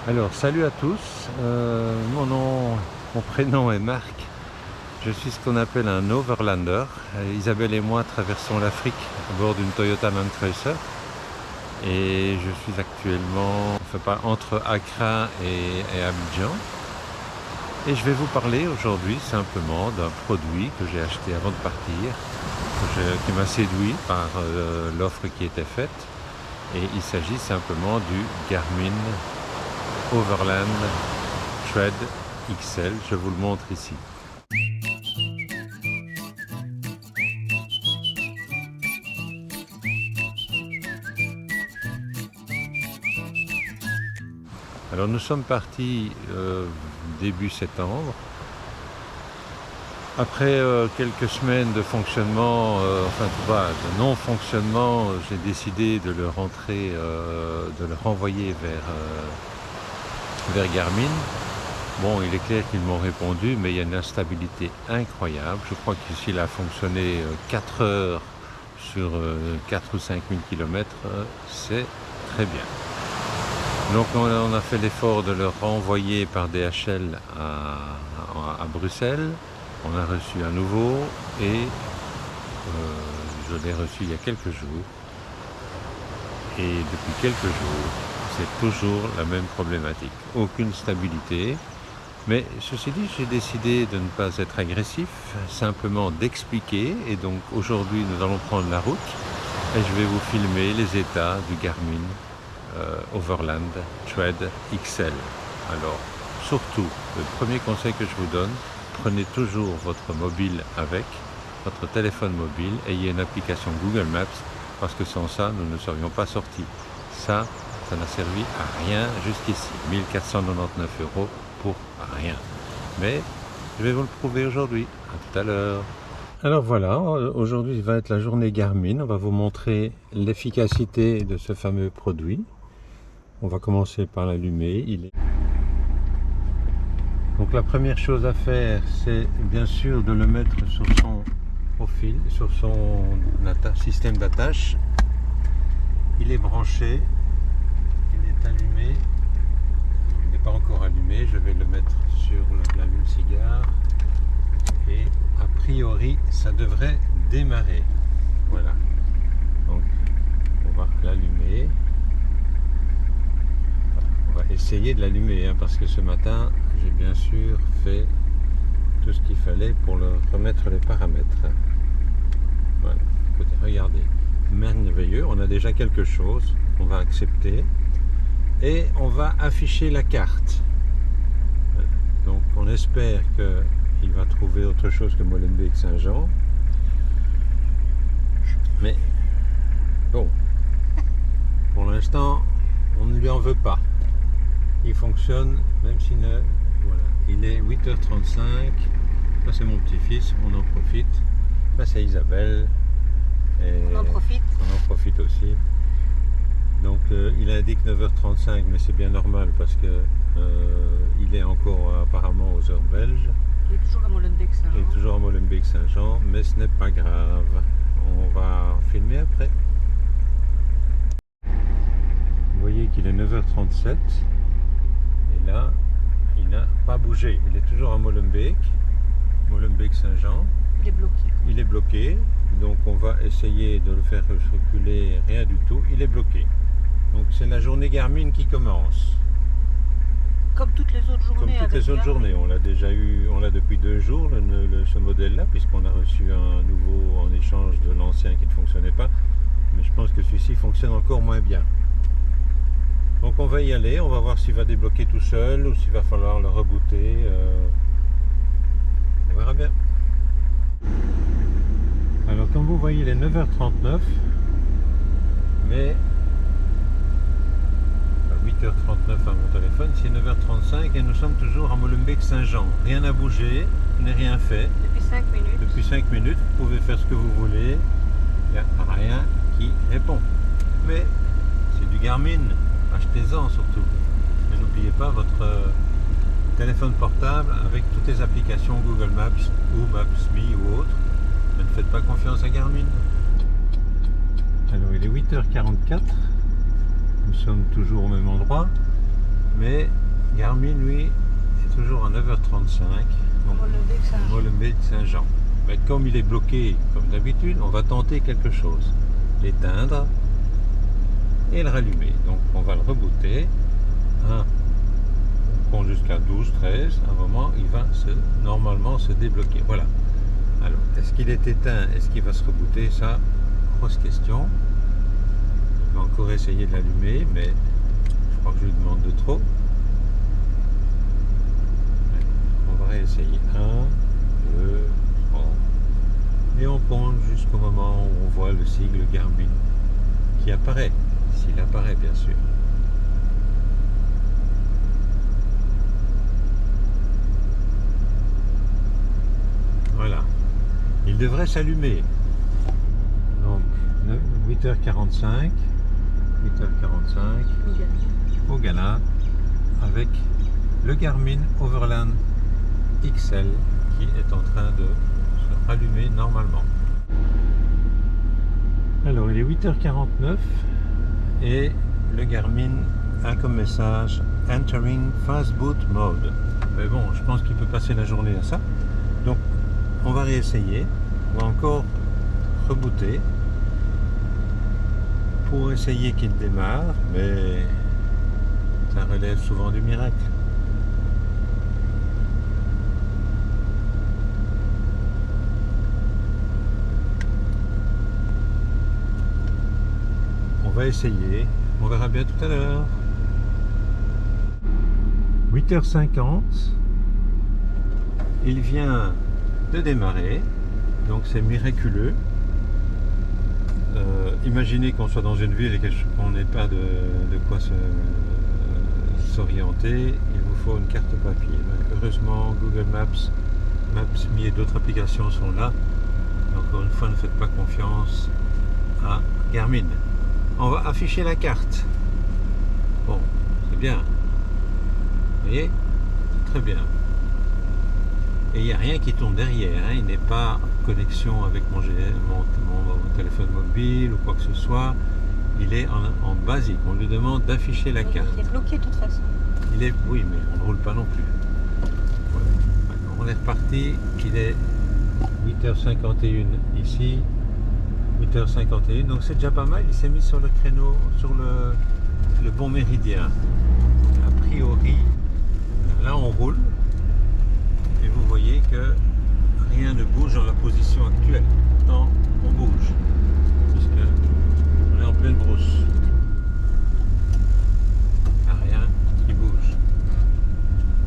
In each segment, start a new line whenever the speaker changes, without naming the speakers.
Alors, salut à tous. Mon prénom est Marc. Je suis ce qu'on appelle un overlander. Isabelle et moi traversons l'Afrique à bord d'une Toyota Land Cruiser. Et je suis actuellement, entre Accra et Abidjan. Et je vais vous parler aujourd'hui simplement d'un produit que j'ai acheté avant de partir, qui m'a séduit par l'offre qui était faite. Et il s'agit simplement du Garmin Overland Thread XL, je vous le montre ici. Alors nous sommes partis début septembre. Après quelques semaines de fonctionnement, de non-fonctionnement, j'ai décidé de le renvoyer vers Garmin. Bon, il est clair qu'ils m'ont répondu, mais il y a une instabilité incroyable. Je crois qu'ici, il a fonctionné 4 heures sur 4 ou 5 000 km. C'est très bien. Donc, on a fait l'effort de le renvoyer par DHL à Bruxelles. On a reçu à nouveau et je l'ai reçu il y a quelques jours. Et depuis quelques jours, c'est toujours la même problématique. Aucune stabilité. Mais ceci dit, j'ai décidé de ne pas être agressif, simplement d'expliquer. Et donc aujourd'hui, nous allons prendre la route et je vais vous filmer les états du Garmin Overland Thread XL. Alors, surtout, le premier conseil que je vous donne, prenez toujours votre mobile avec, votre téléphone mobile, ayez une application Google Maps, parce que sans ça, nous ne serions pas sortis. Ça n'a servi à rien jusqu'ici. 1 499 € pour rien. Mais je vais vous le prouver aujourd'hui. À tout à l'heure. Alors voilà, aujourd'hui va être la journée Garmin. On va vous montrer l'efficacité de ce fameux produit. On va commencer par l'allumer. Donc la première chose à faire, c'est bien sûr de le mettre sur son profil, sur son système d'attache. Il est branché, il est allumé, il n'est pas encore allumé, je vais le mettre sur l'allume-cigare et a priori ça devrait démarrer. Voilà, donc on va l'allumer. On va essayer de l'allumer parce que ce matin j'ai bien sûr fait tout ce qu'il fallait pour remettre les paramètres. Voilà, écoutez, regardez, merveilleux, on a déjà quelque chose, on va accepter et on va afficher la carte. Donc on espère qu'il va trouver autre chose que Molenbeek-Saint-Jean, mais bon, pour l'instant on ne lui en veut pas. Il fonctionne même s'il ne... Voilà, il est 8h35. Là c'est mon petit-fils, on en profite. Là c'est Isabelle. Et
on en
profite aussi. Donc il indique 9h35, mais c'est bien normal parce que il est encore apparemment aux heures belges.
Il est toujours à Molenbeek-Saint-Jean.
Il est toujours à Molenbeek-Saint-Jean, mais ce n'est pas grave. On va filmer après. Vous voyez qu'il est 9h37. Et là, il n'a pas bougé. Il est toujours à Molenbeek-Saint-Jean.
Il est bloqué.
Il est bloqué. Donc on va essayer de le faire reculer. Rien du tout. Il est bloqué. Donc c'est la journée Garmin qui commence.
Comme toutes les autres journées.
Comme toutes les autres journées. On l'a déjà eu, on l'a depuis 2 jours, ce modèle-là, puisqu'on a reçu un nouveau en échange de l'ancien qui ne fonctionnait pas. Mais je pense que celui-ci fonctionne encore moins bien. Donc on va y aller, on va voir s'il va débloquer tout seul ou s'il va falloir le rebooter. On verra bien. Alors comme vous voyez, il est 9h39, mais 8h39 à mon téléphone, c'est 9h35 et nous sommes toujours à Molenbeek-Saint-Jean. Rien n'a bougé, je n'ai rien fait.
Depuis 5 minutes.
Depuis 5 minutes, vous pouvez faire ce que vous voulez, il n'y a rien qui répond. Mais c'est du Garmin. Achetez-en surtout. Et n'oubliez pas votre téléphone portable avec toutes les applications Google Maps ou Maps.me ou autres. Mais ne faites pas confiance à Garmin. Alors il est 8h44. Nous sommes toujours au même endroit. Mais Mais Garmin, lui, est toujours à 9h35.
Molenbeek Saint-Jean.
Molenbeek Saint-Jean. Mais comme il est bloqué, comme d'habitude, on va tenter quelque chose. L'éteindre et le rallumer. Donc on va le rebooter. On compte jusqu'à 12, 13. À un moment, il va normalement se débloquer. Voilà. Alors, est-ce qu'il est éteint? Est-ce qu'il va se rebooter? Ça, grosse question. Je vais encore essayer de l'allumer, mais je crois que je lui demande de trop. On va réessayer. 1, 2, 3. Et on compte jusqu'au moment où on voit le sigle Garmin qui apparaît. S'il apparaît, bien sûr. Voilà. Il devrait s'allumer. Donc, 8h45. 8h45 au Ghana avec le Garmin Overland XL qui est en train de se rallumer normalement. Alors il est 8h49 et le Garmin a comme message Entering Fast Boot Mode. Mais bon, je pense qu'il peut passer la journée à ça. Donc on va réessayer. On va encore rebooter pour essayer qu'il démarre, mais ça relève souvent du miracle. On va essayer, on verra bien tout à l'heure. 8h50, il vient de démarrer, donc c'est miraculeux. Imaginez qu'on soit dans une ville et qu'on n'ait pas de quoi s'orienter, il vous faut une carte papier. Donc, heureusement, Google Maps, Maps.me et d'autres applications sont là. Encore une fois, ne faites pas confiance à Garmin. On va afficher la carte. Bon, c'est bien. Vous voyez? Très bien. Et il n'y a rien qui tourne derrière, hein. Il n'est pas en connexion avec mon téléphone mobile ou quoi que ce soit. Il est en basique. On lui demande d'afficher la carte.
Il est bloqué de toute façon.
Oui, mais on ne roule pas non plus. Voilà. On est reparti. Il est 8h51 ici. 8h51. Donc c'est déjà pas mal. Il s'est mis sur le créneau, sur le bon méridien. A priori, là on roule. Et vous voyez que rien ne bouge dans la position actuelle. Pourtant, on bouge. Puisque on est en pleine brousse. Il n'y a rien qui bouge.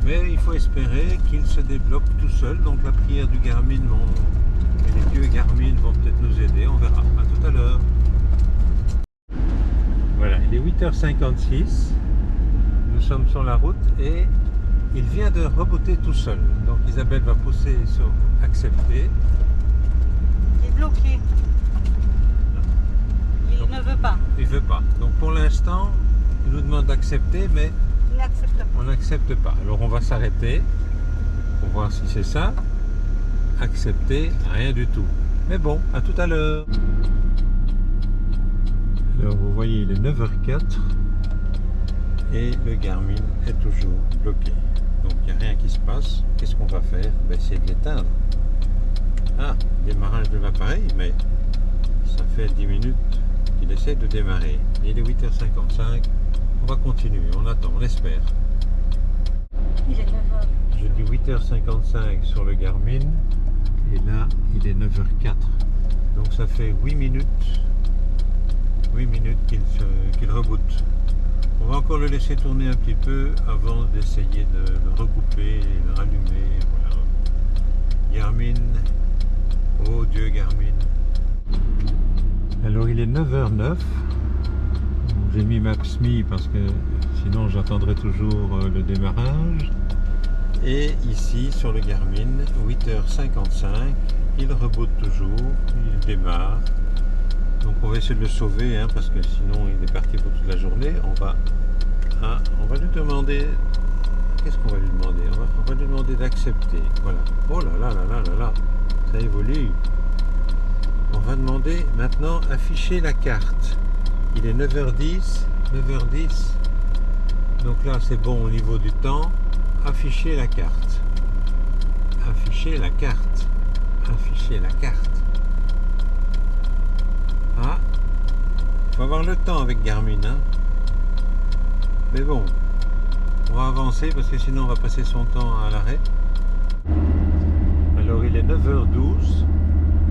Mais il faut espérer qu'il se débloque tout seul. Donc la prière du Garmin et les dieux Garmin vont peut-être nous aider. On verra. À tout à l'heure. Voilà, il est 8h56. Nous sommes sur la route et il vient de rebooter tout seul. Donc Isabelle va pousser sur accepter.
Il est bloqué. Il ne veut pas.
Il ne veut pas. Donc pour l'instant, il nous demande d'accepter, mais
Il n'accepte pas.
on n'accepte pas. Alors on va s'arrêter pour voir si c'est ça. Accepter, rien du tout. Mais bon, à tout à l'heure. Alors vous voyez, il est 9h04 et le Garmin est toujours bloqué. Donc il n'y a rien qui se passe. Qu'est-ce qu'on va faire? Ben, essayer de l'éteindre. Ah, démarrage de l'appareil, mais ça fait 10 minutes qu'il essaie de démarrer. Il est 8h55. On va continuer, on attend, on espère.
Il est 9h.
Je dis 8h55 sur le Garmin et là il est 9h04. Donc ça fait 8 minutes qu'il reboote. On va encore le laisser tourner un petit peu avant d'essayer de le recouper et le rallumer. Voilà. Garmin, oh Dieu Garmin. Alors il est 9h09. J'ai mis Maps.me parce que sinon j'attendrai toujours le démarrage. Et ici sur le Garmin, 8h55, il reboot toujours, il démarre. Donc on va essayer de le sauver hein, parce que sinon il est parti pour toute la journée. On va lui demander. Qu'est-ce qu'on va lui demander? On va lui demander d'accepter. Voilà. Oh là là là là là là. Ça évolue. On va demander maintenant afficher la carte. Il est 9h10. 9h10. Donc là c'est bon au niveau du temps. Afficher la carte. Afficher la carte. Afficher la carte. Ah, faut avoir le temps avec Garmin, hein. Mais bon, on va avancer parce que sinon on va passer son temps à l'arrêt. Alors il est 9h12.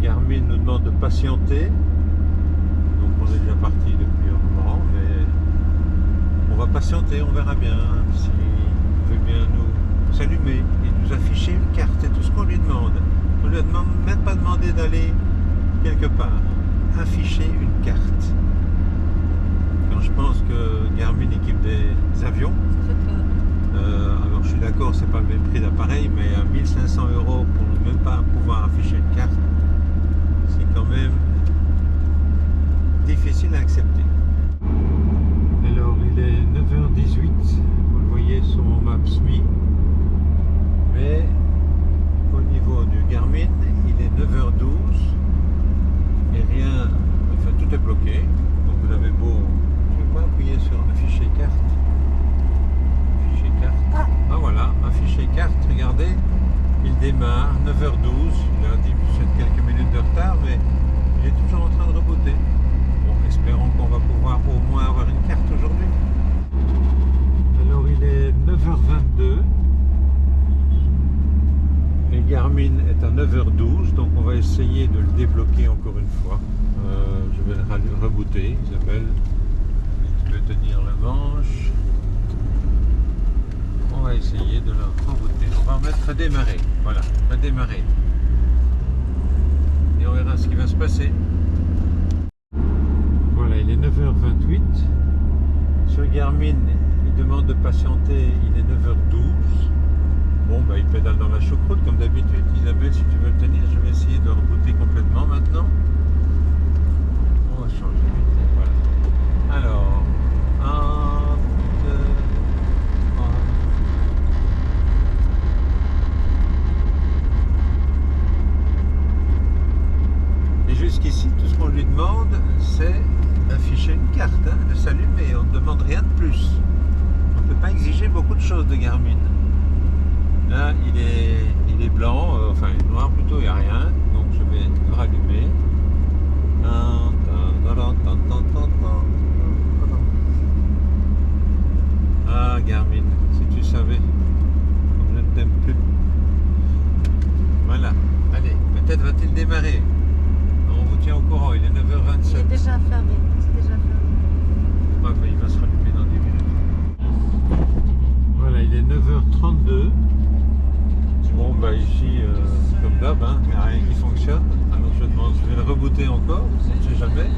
Garmin nous demande de patienter. Donc on est déjà parti depuis un moment, mais on va patienter, on verra bien s'il veut bien nous s'allumer et nous afficher une carte. C'est tout ce qu'on lui demande. On lui a même pas demandé d'aller quelque part. Afficher une carte. Quand je pense que Garmin équipe des avions, alors je suis d'accord, c'est pas le même prix d'appareil, mais à 1500 € pour ne même pas pouvoir afficher une carte, c'est quand même difficile à accepter. Alors il est 9h18, vous le voyez sur mon Maps.me, mais au niveau du Garmin, il est 9h12 et rien, enfin tout est bloqué, donc vous avez beau, je ne vais pas appuyer sur afficher carte. Afficher carte. Ah voilà, afficher carte, regardez, il démarre 9h12, il a dit quelques minutes de retard, mais il est toujours en train de rebooter. Bon, espérons qu'on va pouvoir au moins avoir une carte aujourd'hui. Alors il est 9h22 et Garmin est à 9h12, donc on va essayer de le débloquer encore une fois. Je vais le rebooter. Isabelle, tu veux tenir la manche. On va essayer de le rebooter. On va remettre redémarrer. Voilà, redémarrer. Et on verra ce qui va se passer. Voilà, il est 9h28. Sur Garmin, il demande de patienter, il est 9h12. Bon, bah, il pédale dans la choucroute comme d'habitude. Isabelle, si tu veux le tenir, je vais essayer de rebooter complètement maintenant. On va changer. Voilà. Alors, 1, 2, 3. Et jusqu'ici, tout ce qu'on lui demande, c'est d'afficher une carte, hein, de s'allumer. On ne demande rien de plus. On ne peut pas exiger beaucoup de choses de Garmin. Là, il est blanc, enfin il est noir plutôt, il n'y a rien. Donc je vais le rallumer. Ah Garmin, si tu savais, comme je ne t'aime plus. Voilà, allez, peut-être va-t-il démarrer. On vous tient au courant, il est 9h27.
Il est déjà fermé. C'est déjà fermé.
Ouais, bah, il va se rallumer dans 10 minutes. Voilà, il est 9h32. Bon, bah ici, comme d'hab, hein, il n'y a rien qui fonctionne. Alors je vais le rebooter encore, on ne sait jamais.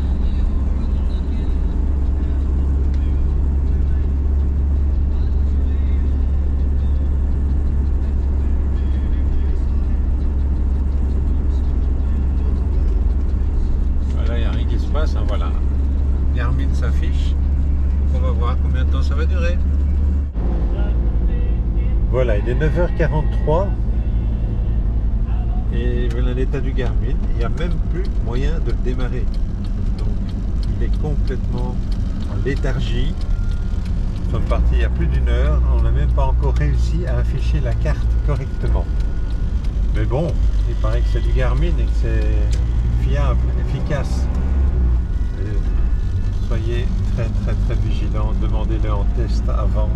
Voilà, il n'y a rien qui se passe, hein, voilà. Garmin s'affiche. On va voir combien de temps ça va durer. Voilà, il est 9h43 et voilà l'état du Garmin. Il n'y a même plus moyen de le démarrer. Donc, il est complètement en léthargie. Nous sommes partis il y a plus d'1 heure. On n'a même pas encore réussi à afficher la carte correctement. Mais bon, il paraît que c'est du Garmin et que c'est fiable, efficace. Et soyez très très très vigilants. Demandez-le en test avant.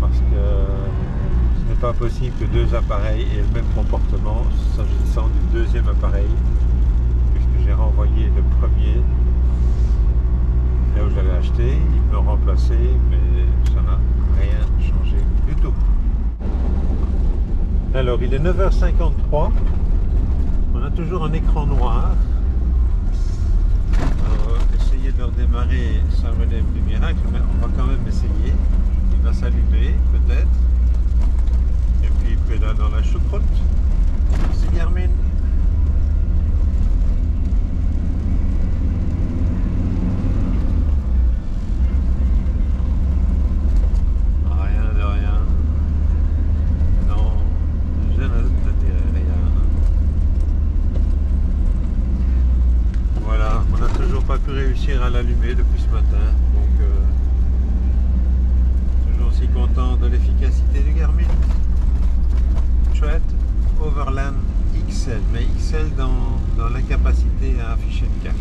Parce que ce n'est pas possible que 2 appareils aient le même comportement s'agissant du deuxième appareil, puisque j'ai renvoyé le premier là où j'avais acheté, ils me l'ont remplacé, mais ça n'a rien changé du tout. Alors il est 9h53, on a toujours un écran noir. Alors, essayer de le redémarrer, ça relève du miracle, mais on va quand même essayer. Il va s'allumer peut-être et puis il pédale dans la choucroute. Merci Garmin. Rien de rien. Non, je ne te dirai rien. Voilà, on n'a toujours pas pu réussir à l'allumer depuis ce matin, donc content de l'efficacité du Garmin. Thread Overland XL, mais XL dans l'incapacité à afficher une carte.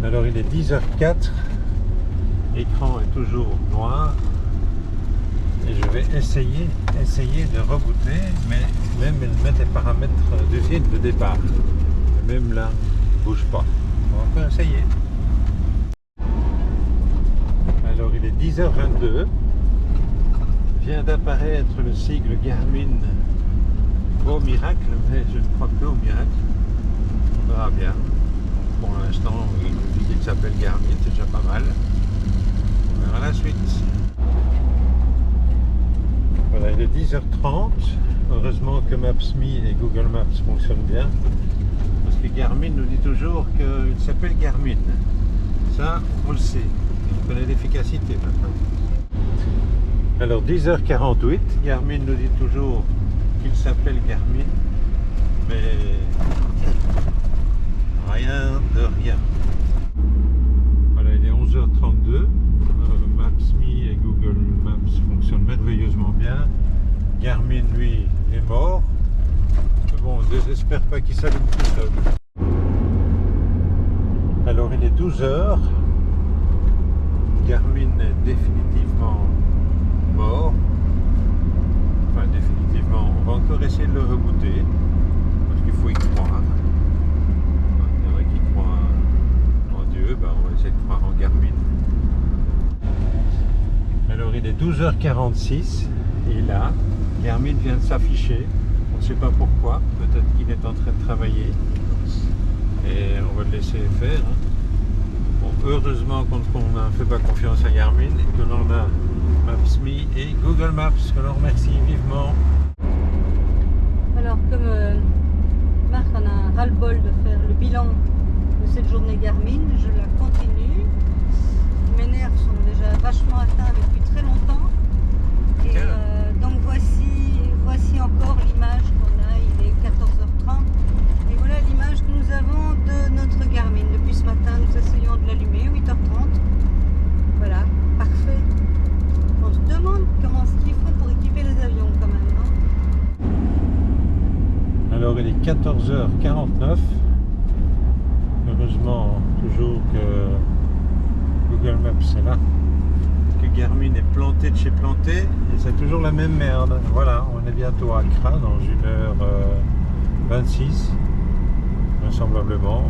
Alors il est 10h04, l'écran est toujours noir et je vais essayer de rebooter, mais même elle met les paramètres d'usine de départ. Même là, bouge pas. On va essayer. Alors il est 10h22, vient d'apparaître le sigle Garmin au miracle, mais je ne crois plus au miracle. On verra bien. Pour l'instant, il nous dit qu'il s'appelle Garmin, c'est déjà pas mal. On verra la suite. Voilà, il est 10h30. Heureusement que Maps.me et Google Maps fonctionnent bien. Parce que Garmin nous dit toujours qu'il s'appelle Garmin. Ça, on le sait. On connaît l'efficacité maintenant. Alors 10h48, Garmin nous dit toujours qu'il s'appelle Garmin. Mais rien de rien. Voilà, il est 11h32. Maps.me et Google Maps fonctionnent merveilleusement bien. Garmin, lui, est mort. Mais bon, on ne désespère pas qu'il s'allume tout seul. Alors, il est 12h. Garmin est définitivement mort. Enfin, définitivement. On va encore essayer de le rebooter. Parce qu'il faut y croire. Il y en a qui croient en Dieu. Ben, on va essayer de croire en Garmin. Alors il est 12h46 et là, Garmin vient de s'afficher. On ne sait pas pourquoi, peut-être qu'il est en train de travailler. Et on va le laisser faire. Bon, heureusement qu'on ne fait pas confiance à Garmin et que l'on a Maps.me et Google Maps, que l'on remercie vivement.
Alors comme Marc en a ras-le-bol de faire le bilan de cette journée Garmin, je la continue. Mes nerfs sont déjà vachement atteints depuis très longtemps. Et donc voici encore l'image qu'on a, il est 14h30. Et voilà l'image que nous avons de notre Garmin. Depuis ce matin, nous essayons de l'allumer, 8h30. Voilà, parfait. On se demande comment est-ce qu'ils font pour équiper les avions quand même. Hein.
Alors il est 14h49. Heureusement toujours que Google Maps est là. Que Garmin est planté de chez planté et c'est toujours la même merde. Voilà, on est bientôt à Accra dans 1h26 vraisemblablement.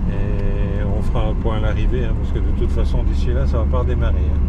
Et on fera un point à l'arrivée, hein, parce que de toute façon d'ici là ça va pas redémarrer. Hein.